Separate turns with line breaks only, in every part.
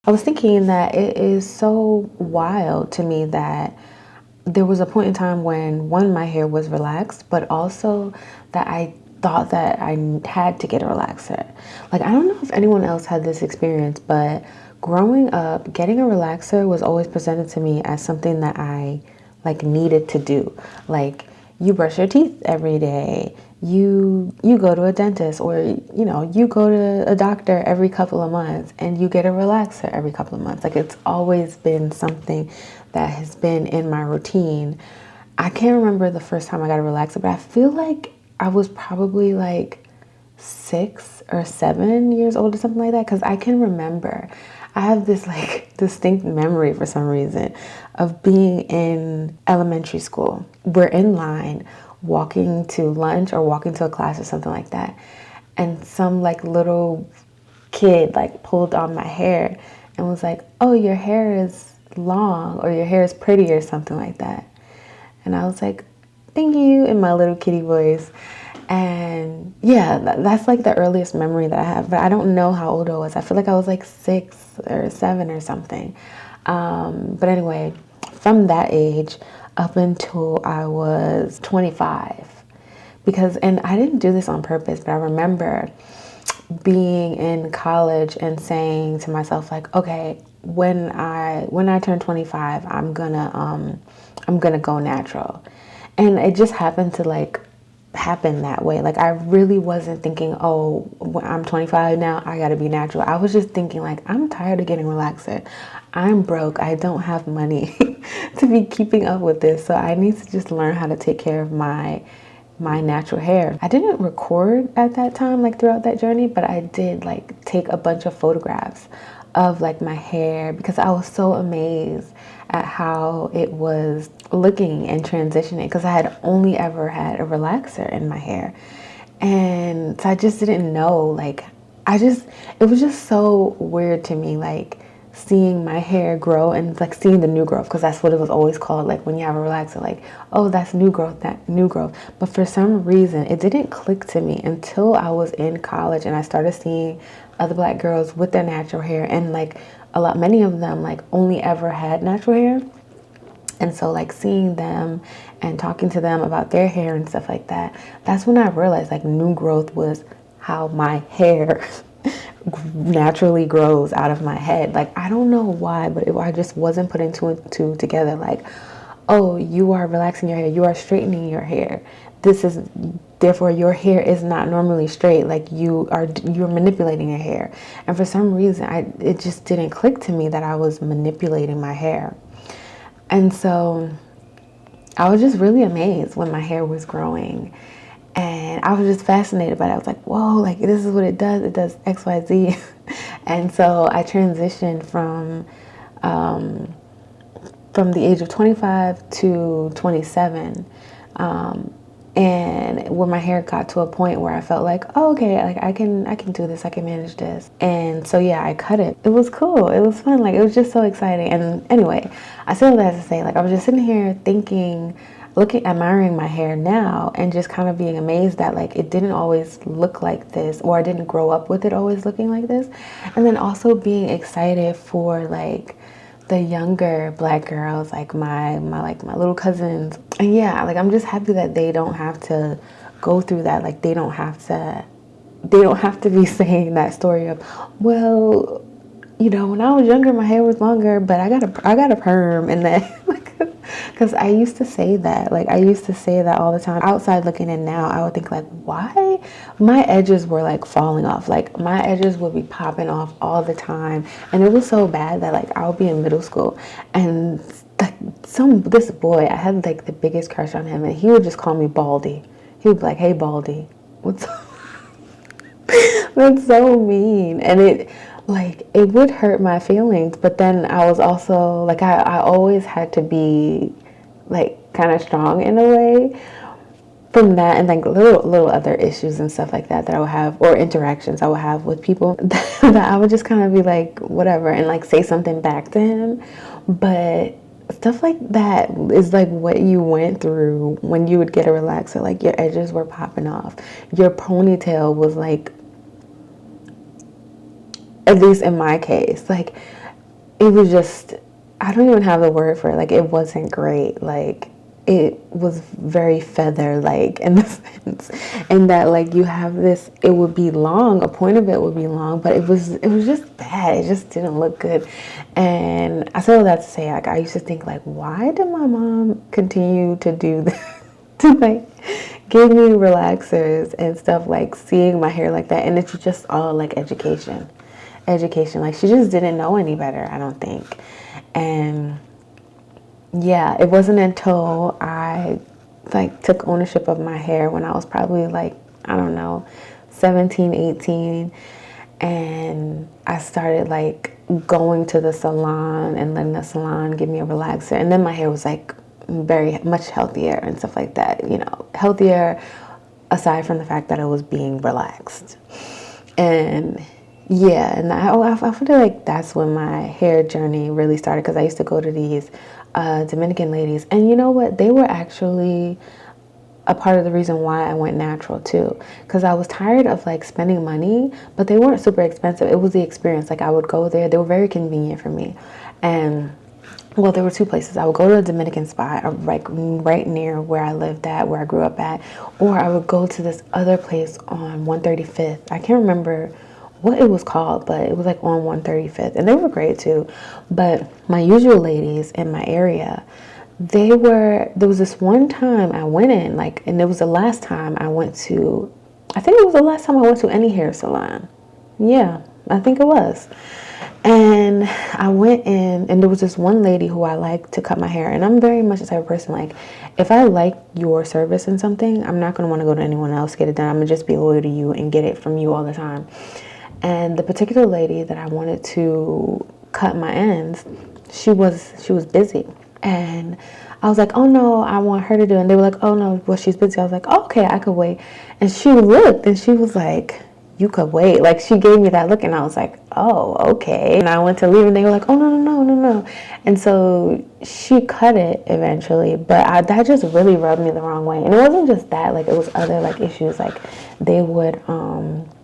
I was thinking that it is so wild to me that there was a point in time when, one, my hair was relaxed, but also that I thought that I had to get a relaxer. Like, I don't know if anyone else had this experience, but growing up, getting a relaxer was always presented to me as something that I like needed to do. Like, you brush your teeth every day, you go to a dentist, or you go to a doctor every couple of months, and you get a relaxer every couple of months. Like, it's always been something that has been in my routine. I can't remember the first time I got a relaxer, but I feel like I was probably like 6 or 7 years old or something like that, because I can remember, I have this like distinct memory for some reason of being in elementary school. We're in line walking to lunch or walking to a class or something like that, and some like little kid like pulled on my hair and was like, "Oh, your hair is long," or "Your hair is pretty," or something like that. And I was like, "Thank you," in my little kitty voice. And yeah, that's like the earliest memory that I have, but I don't know how old I was. I feel like I was like 6 or 7 or something. But anyway, from that age up until I was 25, because, and I didn't do this on purpose, but I remember being in college and saying to myself, like, okay, when I turn 25, I'm gonna go natural. And it just happened to like happen that way. Like, I really wasn't thinking, oh, when I'm 25 now, I gotta be natural. I was just thinking, like, I'm tired of getting relaxer. I'm broke. I don't have money to be keeping up with this. So I need to just learn how to take care of my natural hair. I didn't record at that time, like throughout that journey, but I did like take a bunch of photographs of like my hair, because I was so amazed at how it was looking and transitioning, because I had only ever had a relaxer in my hair. And so I just didn't know, like, it was just so weird to me, like, seeing my hair grow and like seeing the new growth, because that's what it was always called, like when you have a relaxer, like, oh, that's new growth, that new growth. But for some reason it didn't click to me until I was in college and I started seeing other black girls with their natural hair, and like many of them like only ever had natural hair. And so like seeing them and talking to them about their hair and stuff like that, that's when I realized like new growth was how my hair naturally grows out of my head. Like, I don't know why, but I just wasn't putting two and two together. Like, oh, you are relaxing your hair, you are straightening your hair. This is therefore your hair is not normally straight. Like, you're manipulating your hair. And for some reason, it just didn't click to me that I was manipulating my hair. And so I was just really amazed when my hair was growing. And I was just fascinated by it. I was like, whoa, like, this is what it does. It does X, Y, Z. And so I transitioned from the age of 25 to 27. And when my hair got to a point where I felt like, oh, okay, like I can do this, I can manage this. And so yeah, I cut it. It was cool. It was fun. Like, it was just so exciting. And anyway, I still have to say, like, I was just sitting here thinking, admiring my hair now, and just kind of being amazed that like it didn't always look like this, or I didn't grow up with it always looking like this. And then also being excited for like the younger black girls, like my little cousins. And yeah, like, I'm just happy that they don't have to go through that. Like, they don't have to be saying that story of, well, when I was younger, my hair was longer, but I got a perm, and then because I used to say that, like, I used to say that all the time. Outside looking in now, I would think like, why my edges were like falling off, like my edges would be popping off all the time, and it was so bad that like I would be in middle school, and like this boy, I had like the biggest crush on him, and he would just call me Baldy. He would be like, "Hey, Baldy, what's up?" That's so mean. And it would hurt my feelings. But then I was also like, I always had to be like kind of strong in a way from that, and like little other issues and stuff like that I would have, or interactions I would have with people that I would just kind of be like, whatever, and like say something back to him. But stuff like that is like what you went through when you would get a relaxer. Like, your edges were popping off, your ponytail was like, at least in my case, like it was just, I don't even have the word for it. Like, it wasn't great. Like, it was very feather like in the sense, and that like you have this, it would be long, a point of it would be long, but it was just bad. It just didn't look good. And I say all that to say, like, I used to think like, why did my mom continue to do that? To like give me relaxers and stuff, like seeing my hair like that. And it's just all like education. Like, she just didn't know any better, I don't think. And yeah, it wasn't until I like took ownership of my hair when I was probably like, I don't know, 17, 18, and I started like going to the salon and letting the salon give me a relaxer, and then my hair was like very much healthier and stuff like that, you know, healthier aside from the fact that it was being relaxed. And yeah, and I feel like that's when my hair journey really started, because I used to go to these Dominican ladies, and you know what? They were actually a part of the reason why I went natural too, because I was tired of like spending money, but they weren't super expensive. It was the experience. Like, I would go there, they were very convenient for me. And well, there were two places. I would go to a Dominican spot, like right near where I lived at, where I grew up at, or I would go to this other place on 135th. I can't remember what it was called, but it was like on 135th, and they were great too. But my usual ladies in my area, there was this one time I went in, like, and it was the last time I went to, I think it was the last time I went to any hair salon. Yeah, I think it was. And I went in, and there was this one lady who I like to cut my hair. And I'm very much the type of person, like, if I like your service in something, I'm not going to want to go to anyone else to get it done. I'm going to just be loyal to you and get it from you all the time. And the particular lady that I wanted to cut my ends, she was busy. And I was like, oh no, I want her to do it. And they were like, oh no, well, she's busy. I was like, oh, okay, I could wait. And she looked, and she was like, you could wait. Like, she gave me that look, and I was like, oh, okay. And I went to leave, and they were like, oh, no. And so she cut it eventually, but that just really rubbed me the wrong way. And it wasn't just that, like, it was other, like, issues. Like, they would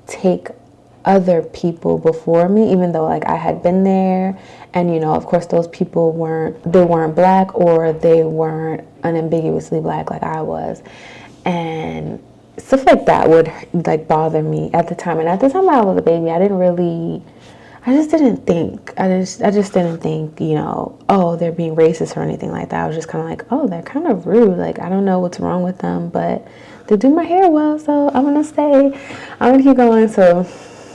take other people before me, even though, like, I had been there. And, you know, of course, those people weren't black, or they weren't unambiguously black like I was. And stuff like that would like bother me at the time. And at the time I was a baby, I just didn't think, you know, oh, they're being racist or anything like that. I was just kind of like, oh, they're kind of rude. Like, I don't know what's wrong with them, but they do my hair well, so I'm gonna stay. I'm gonna keep going. So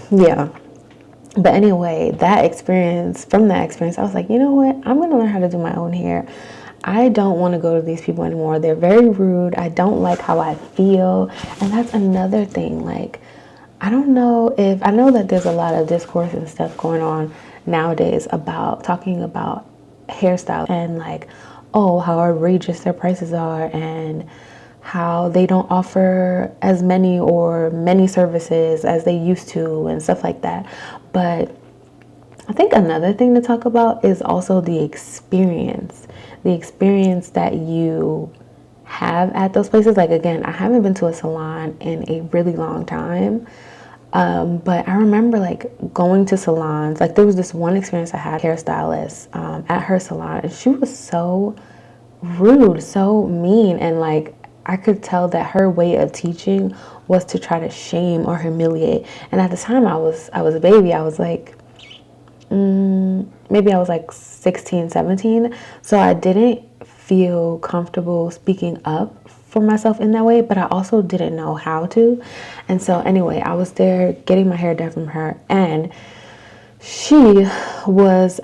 yeah. But anyway, from that experience, I was like, you know what? I'm gonna learn how to do my own hair. I don't want to go to these people anymore. They're very rude. I don't like how I feel. And that's another thing. Like, I know that there's a lot of discourse and stuff going on nowadays about talking about hairstyles and like, oh, how outrageous their prices are, and how they don't offer as many or many services as they used to and stuff like that. But I think another thing to talk about is also the experience that you have at those places. Like, again, I haven't been to a salon in a really long time, but I remember like going to salons. Like, there was this one experience I had, hairstylist at her salon, and she was so rude, so mean, and like I could tell that her way of teaching was to try to shame or humiliate. And at the time I was a baby. I was like maybe I was like 16, 17. So I didn't feel comfortable speaking up for myself in that way, but I also didn't know how to. And so anyway, I was there getting my hair done from her, and she was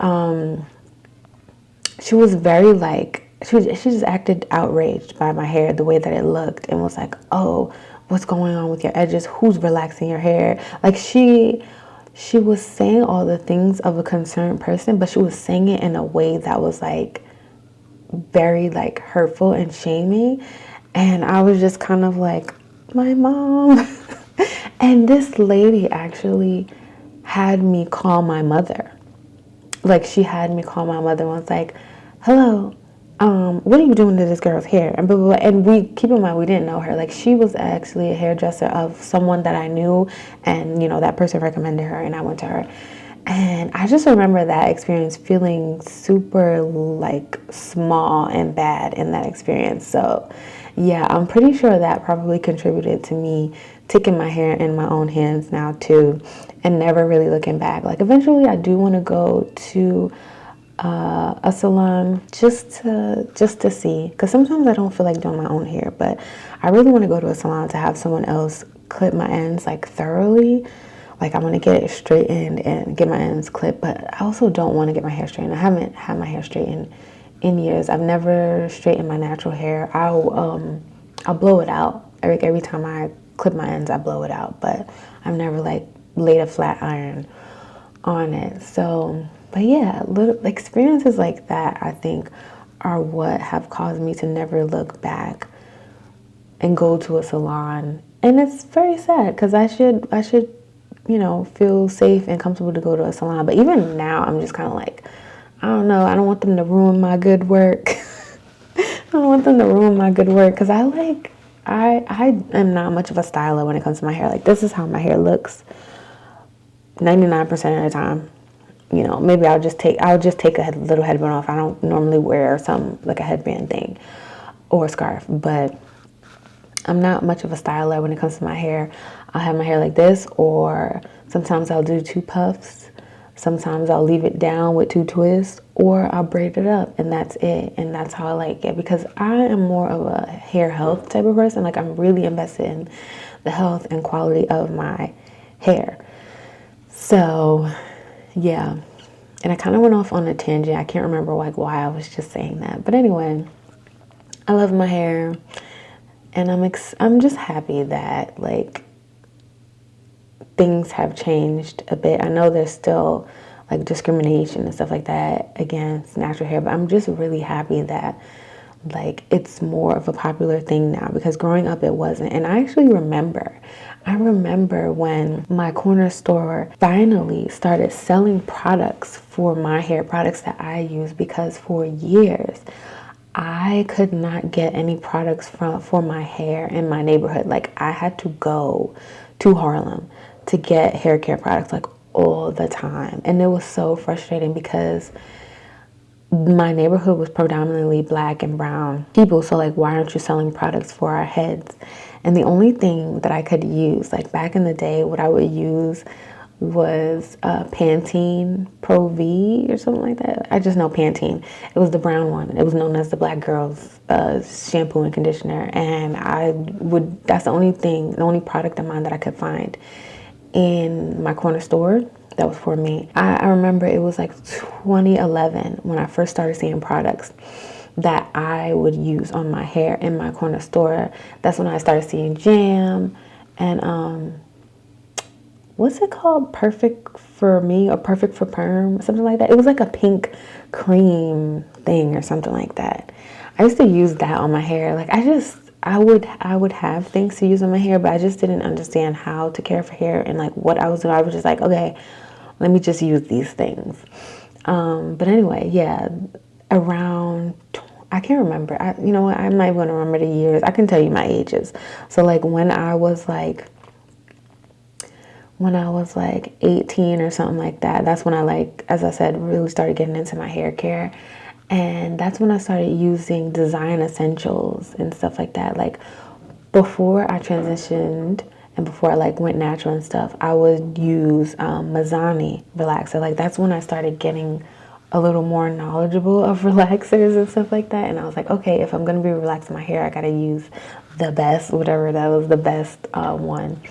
very like, she just acted outraged by my hair, the way that it looked, and was like, oh, what's going on with your edges? Who's relaxing your hair? Like, she was saying all the things of a concerned person, but she was saying it in a way that was like very like hurtful and shaming. And I was just kind of like, my mom. And this lady actually had me call my mother. Like, she had me call my mother and was like, hello, what are you doing to this girl's hair? And blah, blah, blah. And we, keep in mind, we didn't know her. Like, she was actually a hairdresser of someone that I knew, and, you know, that person recommended her, and I went to her. And I just remember that experience feeling super like small and bad in that experience. So yeah, I'm pretty sure that probably contributed to me taking my hair in my own hands now too, and never really looking back. Like eventually I do want to go to a salon just to see, because sometimes I don't feel like doing my own hair, but I really want to go to a salon to have someone else clip my ends like thoroughly. Like I want to get it straightened and get my ends clipped, but I also don't want to get my hair straightened. I haven't had my hair straightened in years. I've never straightened my natural hair. I'll blow it out every time I clip my ends. I blow it out, but I've never like laid a flat iron on it. So, but yeah, little experiences like that I think are what have caused me to never look back and go to a salon. And it's very sad because I should feel safe and comfortable to go to a salon. But even now, I'm just kind of like, I don't know. I don't want them to ruin my good work. I don't want them to ruin my good work because I am not much of a styler when it comes to my hair. Like this is how my hair looks 99% of the time. Maybe I'll just take a little headband off. I don't normally wear some like a headband thing or a scarf, but I'm not much of a styler when it comes to my hair. I'll have my hair like this, or sometimes I'll do 2 puffs. Sometimes I'll leave it down with 2 twists, or I'll braid it up, and that's it. And that's how I like it, because I am more of a hair health type of person. Like I'm really invested in the health and quality of my hair. So yeah, and I kind of went off on a tangent. I can't remember like why I was just saying that, but anyway, I love my hair. And I'm just happy that like things have changed a bit. I know there's still like discrimination and stuff like that against natural hair, but I'm just really happy that like it's more of a popular thing now, because growing up it wasn't. And I actually remember when my corner store finally started selling products for my hair, products that I use, because for years I could not get any products for my hair in my neighborhood. Like I had to go to Harlem to get hair care products like all the time. And it was so frustrating because my neighborhood was predominantly black and brown people. So like, why aren't you selling products for our heads? And the only thing that I could use, like back in the day, what I would use was Pantene Pro V or something like that. I just know Pantene. It was the brown one. It was known as the Black Girls shampoo and conditioner. And that's the only product of mine that I could find in my corner store that was for me. I remember it was like 2011 when I first started seeing products that I would use on my hair in my corner store. That's when I started seeing jam and what's it called? Perfect for Me or Perfect for Perm, something like that. It was like a pink cream thing or something like that. I used to use that on my hair. Like I would have things to use on my hair, but I just didn't understand how to care for hair and like what I was doing. I was just like, okay, let me just use these things. But anyway, yeah, I can't remember. You know what? I'm not even going to remember the years. I can tell you my ages. So like when I was like 18 or something like that, that's when I, like, as I said, really started getting into my hair care. And that's when I started using design essentials and stuff like that. Like before I transitioned and before I like went natural and stuff, I would use Mazzani relaxer. Like that's when I started getting a little more knowledgeable of relaxers and stuff like that. And I was like, okay, if I'm going to be relaxing my hair, I got to use the best, whatever that was, the best one.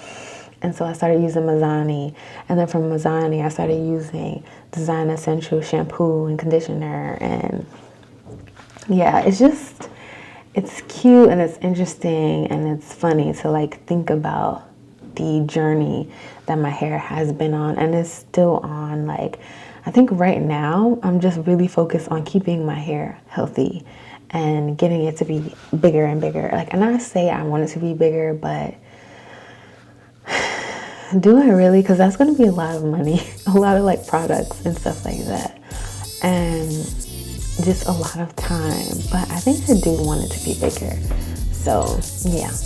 And so I started using Mazzani. And then from Mazzani, I started using Design Essential shampoo and conditioner. And yeah, it's cute and it's interesting and it's funny to like think about the journey that my hair has been on and is still on. Like, I think right now I'm just really focused on keeping my hair healthy and getting it to be bigger and bigger. Like, and I say I want it to be bigger, but do I really? Because that's going to be a lot of money, a lot of like products and stuff like that, and just a lot of time. But I think I do want it to be bigger. So yeah,